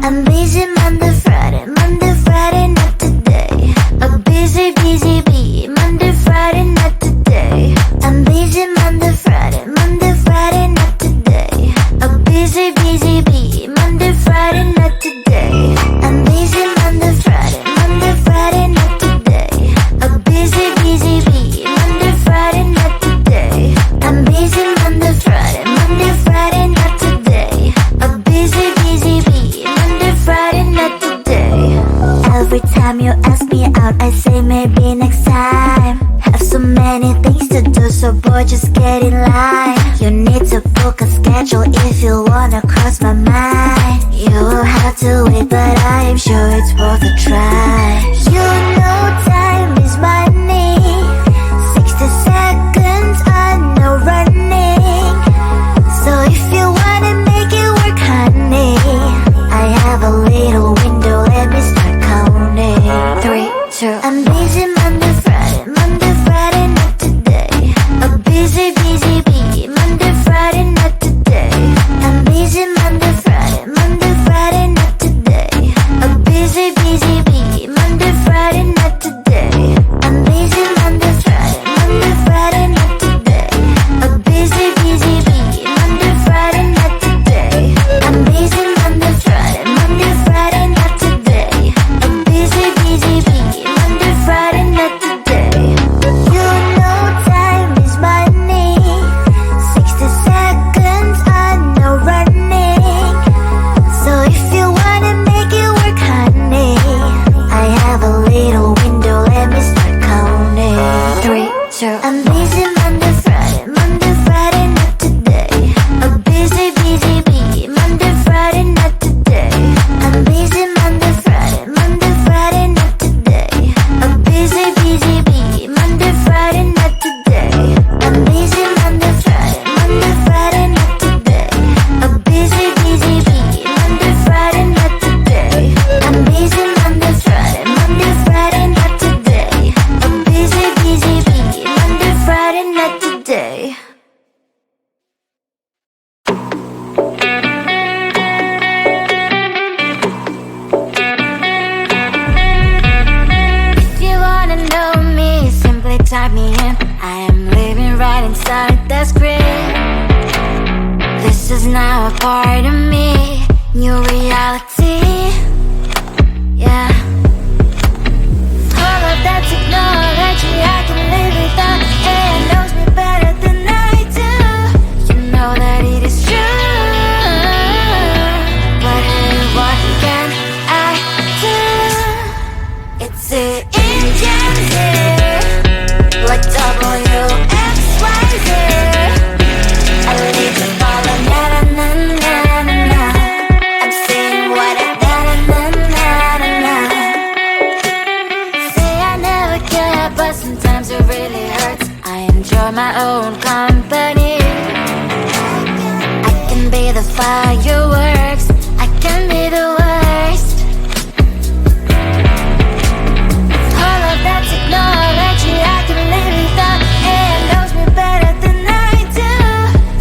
I'm busy Monday, Friday, not today. A busy, busy bee, Monday, Friday, not today. I'm busy Monday, Friday, not today. A busy, busy bee, Monday, Friday, not today. I'm busy Monday, Friday, not today. A busy, busy bee, Monday, Friday, not today. I'm busy Monday, Friday, not today. A busy, busy bee, Monday, Friday, not today. Every time you ask me out, I say maybe next time. Have so many things to do, so boy, just get in line. You need to book a schedule if you wanna cross my mind. You will have to wait, but I am sure it's worth a try. You know time is money. 60 seconds on no running. So if you wanna make it work, honey, I have a little window, let me start counting. 3, 2, I'm busy Monday, Friday, not today. A busy, busy bee, Monday, Friday, not today. I'm busy Monday, Friday, not today. A busy, busy bee, Monday, Friday, not today. I'm busy Monday, Friday, not today. A busy, busy bee, Monday, Friday, not today. I'm busy Monday, Friday, not today. A busy, busy bee, Monday, Friday, not today. You know time is money. 60 seconds on no running. So if you wanna make it work, honey, I have a little window, let me start counting. 3, 2, I'm busy Monday, Friday, not today. A busy, busy bee, Monday, Friday, not today. I'm busy Monday, Friday, not today. A busy, busy bee, Monday, Friday, not today. I'm busy Monday, Friday, not today. A busy, busy bee, Monday, Friday, not today. I'm busy Monday, Friday, not today. A busy, busy bee, Monday, Friday, not today. If you wanna know me, simply type me in. I am living right inside the screen. This is now a part of me, new reality. Yeah. All of that technology, I can live without. It knows me better than I do. You know that it is true. But hey, what can I do? It's the engine here, like WXYZ. I need to follow, na na na na na na. I'm saying what I na na na na na na. Say I never care, but sometimes it really hurts. I enjoy my own company. I can be the fireworks, I can be the worst. All of that technology, I can live without. It knows me better than I do.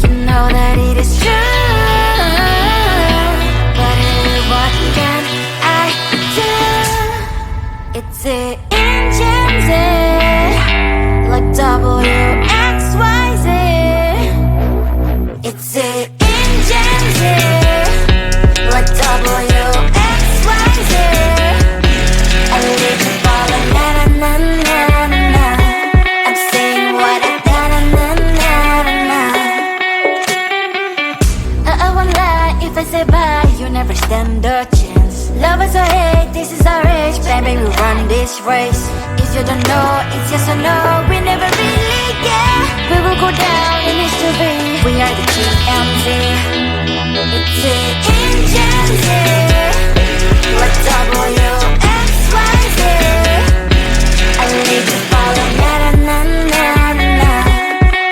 You know that it is true. But hey, what can I do? It's the engines, like WXYZ. It's the engines, like WXYZ. I need to follow, na na na na na na. I'm saying what I na na na na na na. I won't lie if I say bye, you never stand a chance. Love is or hate, this is our age, baby, we run this race. If you don't know, it's yes or no, we never really get. We will go down in history, we are the GMZ. It's the engines, like WXYZ. I need to follow, na na na na na na.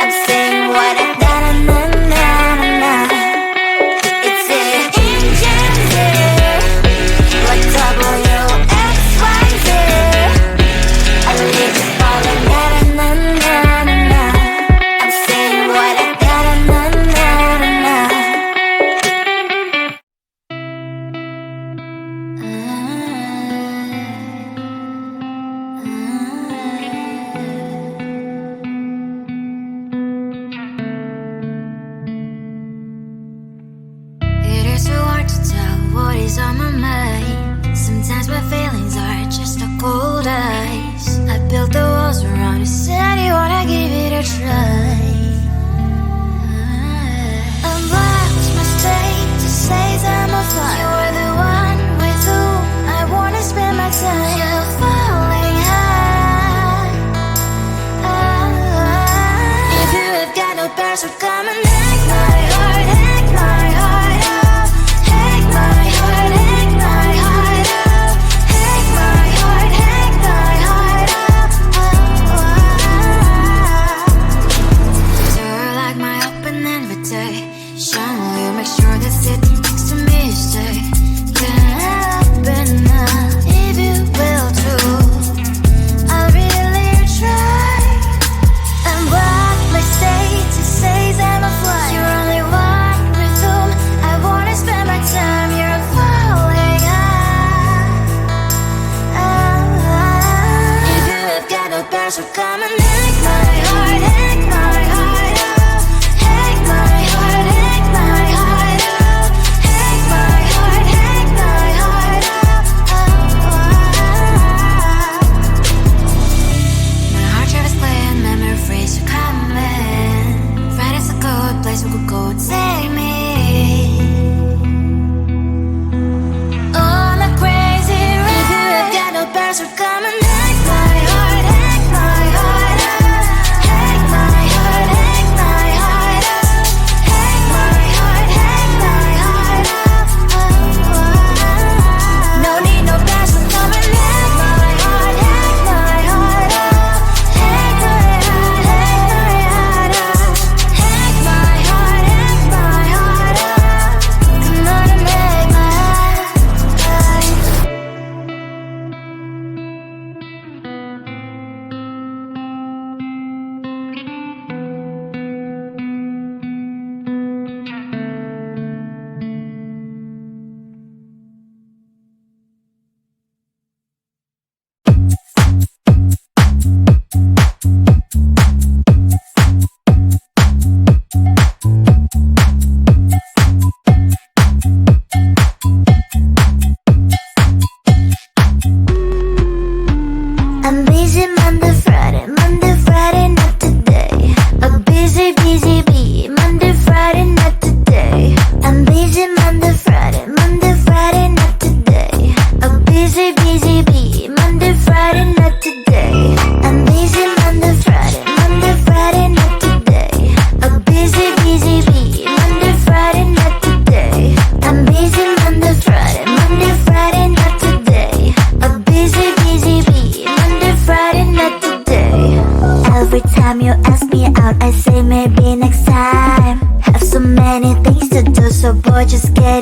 I'm saying what I na na na na na na. It's the engines, like WXYZ. I need to follow, na na na na na. I'm saying what I na na na na na.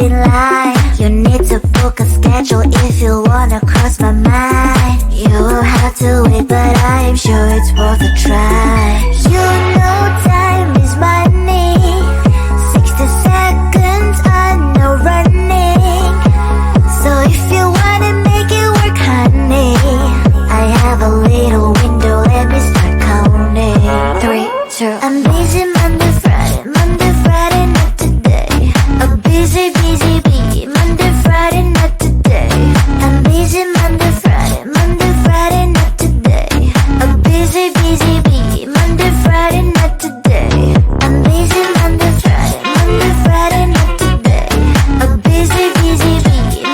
in line. You need to book a schedule if you wanna cross my mind. You will have to wait, but I am sure it's worth a try. You know time is money. 60 seconds on no running. So if you wanna make it work, honey, I have a little window, let me start counting. 3, 2, I'm busy Monday, Friday, not today. A busy bee, Monday, Friday, not today. I'm busy Monday, Friday, not today. A busy bee, Monday, Friday, not today. I'm busy Monday, Friday, not today. A busy bee,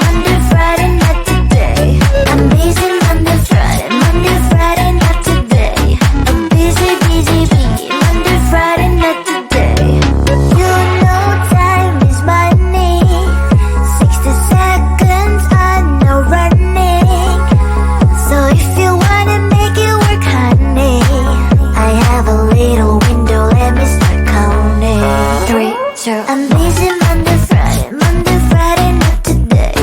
Monday, Friday, not today. I'm busy Monday, Friday, not today. A busy bee, Monday, Friday, not today. You know time is money. 60 seconds on no running. So if you wanna make it work, honey, I have a little window, let me start counting. 3, 2, I'm busy Monday, Friday, not today.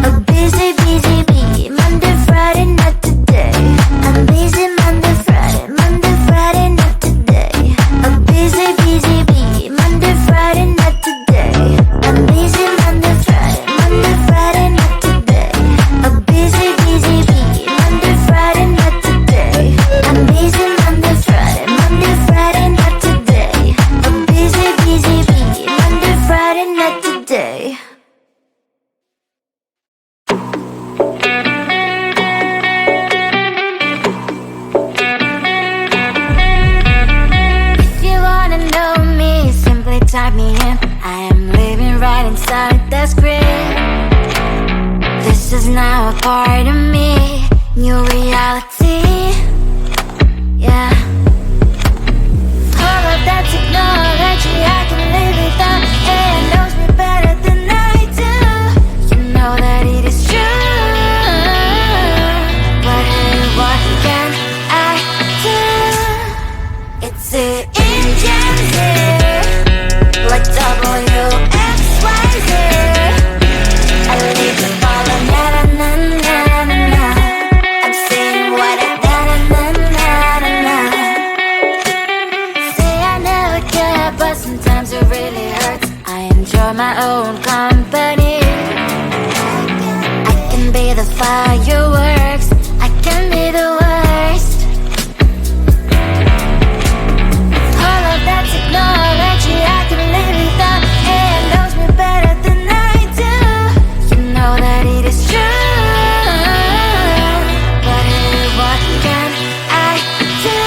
A busy bee, Monday, Friday, not today. I'm busy Monday, Friday, not today. A busy bee, Monday, Friday, not today. I'm busy Monday, Friday, not today. A busy bee, Monday, Friday, not today. I'm busy Monday, Friday, not today. A busy bee, Monday, Friday, not today. If you wanna know me, simply type me in. I am living right inside the screen. This is now a part of me, new reality. Yeah. All of that technology, I can live without. It knows me better than I do. You know that it is true. But hey, what can I do? It's the engines here, like WXYZ. I need to follow, na na na na na na. I'm saying what I na na na na na na. Say I never care, but sometimes it really hurts. I enjoy my own company. I can be the fireworks, I can be the worst. All of that technology, I can live without. It knows me better than I do. You know that it is true. But hey, what can I do?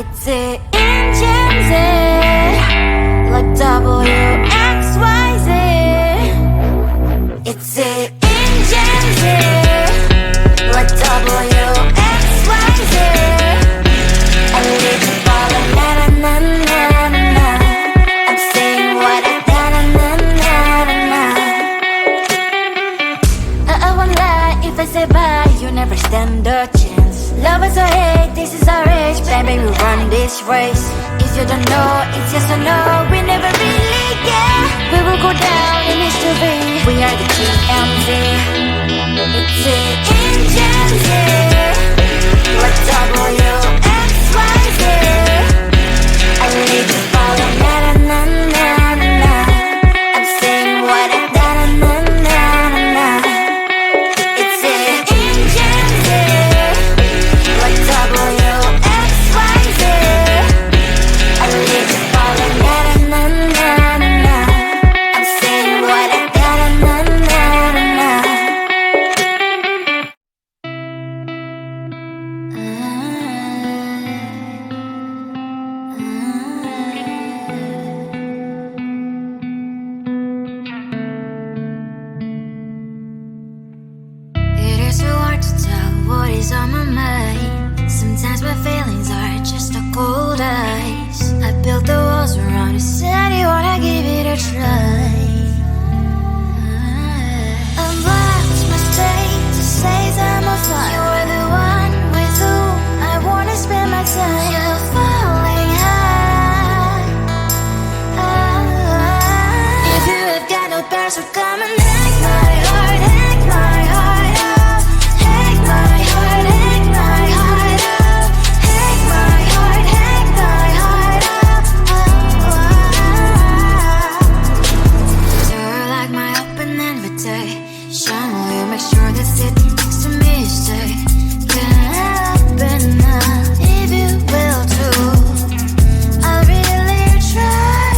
It's the engines, like WXYZ. It's the engines, like WXYZ. I need to follow, na na na na na na. I'm saying what I na na na na na na. I won't lie if I say bye, you never stand a chance. Love is or hate, this is our age, baby, we run this race. If you don't know, it's yes or no, we never really get. We will go down in history, we are the TMZ. It's the engines here, like WXYZ. I need to follow, na na na na na na. I'm saying what I na na na na na. It's the engines here, like WXYZ. I need to follow, na na na na na. I'm saying what I na na na na na. It is so hard to tell what is on my mind. Sometimes my feelings are just a cold ice. I built the walls around it, said you wanna give it a try. I've watched my status says I'm a fire. You're the one with whom I wanna spend my time. You're falling high. If you have got no day. Shine, will you make sure that sitting next to me stay? Can happen now, if you will too. I really try.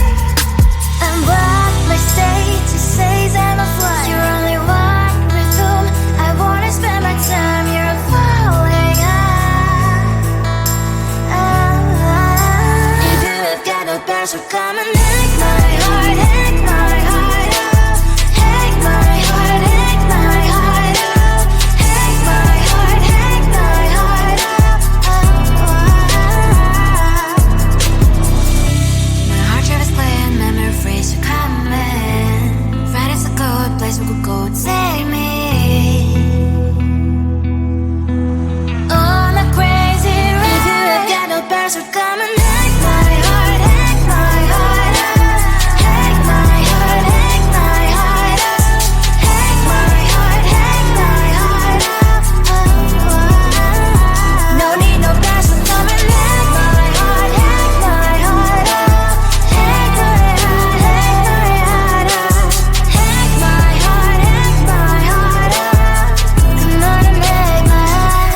And what my state says I'm a fly. You're only one with whom I wanna spend my time. You're falling out. If you have got no plans, so come and take my heart, take my heart out. Take my heart, take my heart out. Take my heart, take my heart out. My heart drive is playing, memory freeze, you're coming. Friday's a good place we could go, take me. On a crazy ride. If you have got no plans, so come and take my heart, take my heart out. Take my heart, take my heart out. Take my heart, take my heart out. No need no plans, so come and take my heart, take my heart out. Take my heart, take my heart out. Take my heart, take my heart out. Come on and make my heart.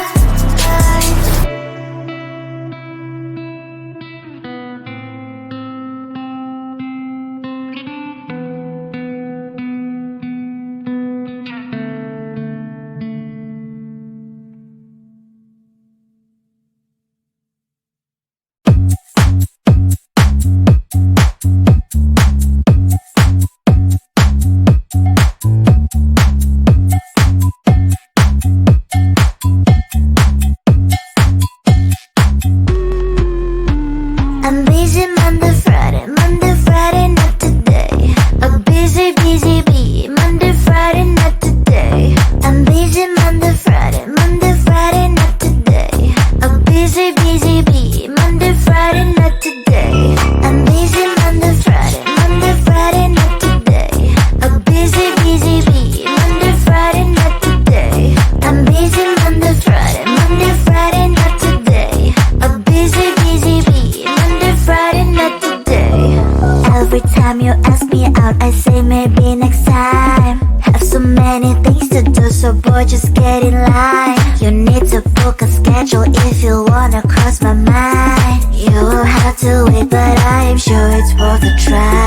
I'm busy Monday, Friday, not today. A busy, busy bee, Monday, Friday, not today. I'm busy Monday, Friday, not today. A busy, busy bee, Monday, Friday, not today. I'm busy Monday, Friday, not today. A busy, busy bee, Monday, Friday, not today. I'm busy Monday, Friday, not today. A busy, busy bee, Monday, Friday, not today. Every time you ask me out, I say maybe next time. Have so many things to do, so boy, just get in line. You need to book a schedule if you wanna cross my mind. You will have to wait, but I am sure it's worth a try.